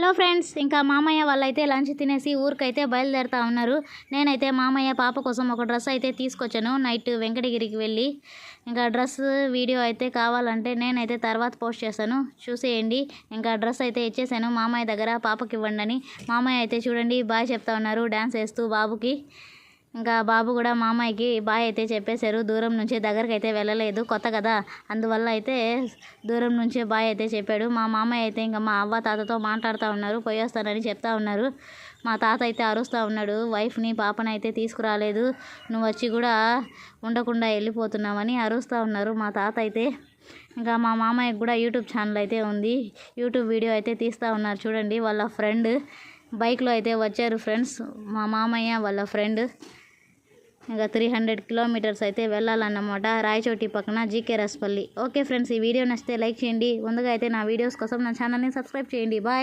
Hello friends, ఇంకా మామయ్య వాళ్ళైతే లంచ్ తినేసి ఊరికైతే బయలుదేరుతా ఉన్నారు. నేనైతే మామయ్య పాప కోసం ఒక డ్రెస్ అయితే తీసుకొచ్చాను నైట్ వెంకటగిరికి వెళ్ళి. ఇంకా డ్రెస్ వీడియో అయితే కావాలంటే నేనైతే తర్వాత పోస్ట్ చేస్తాను, చూసేయండి. ఇంకా డ్రెస్ అయితే ఇచ్చేసాను మామయ్య దగ్గర, పాపకి ఇవ్వండి అని. మామయ్య అయితే చూడండి బాయ్ చెప్తా ఉన్నారు డ్యాన్స్ వేస్తూ బాబుకి. ఇంకా బాబు కూడా మామయ్యకి బాయ్ అయితే చెప్పేశారు. దూరం నుంచి దగ్గరికి అయితే వెళ్ళలేదు, కొత్త కదా, అందువల్ల అయితే దూరం నుంచే బాయ్ అయితే చెప్పాడు. మా మామయ్య అయితే ఇంకా మా అవ్వ తాతతో మాట్లాడుతూ ఉన్నారు, పోయేస్తానని చెప్తా ఉన్నారు. మా తాత అయితే అరుస్తూ ఉన్నాడు, వైఫ్ని పాపని అయితే తీసుకురాలేదు, నువ్వు వచ్చి కూడా ఉండకుండా వెళ్ళిపోతున్నావని అరుస్తూ ఉన్నారు మా తాత అయితే. ఇంకా మా మామయ్యకి కూడా యూట్యూబ్ ఛానల్ అయితే ఉంది, యూట్యూబ్ వీడియో అయితే తీస్తూ ఉన్నారు చూడండి. వాళ్ళ ఫ్రెండ్ బైక్లో అయితే వచ్చారు ఫ్రెండ్స్, మా మామయ్య వాళ్ళ ఫ్రెండ్. ఇంకా 300 కిలోమీటర్స్ అయితే వెళ్ళాలన్నమాట, రాయచోటి పక్కన జీకే రస్పల్లి. ఓకే ఫ్రెండ్స్, ఈ వీడియో నచ్చితే లైక్ చేయండి. ముందుగా అయితే నా వీడియోస్ కోసం నా ఛానల్ని సబ్స్క్రైబ్ చేయండి. బాయ్.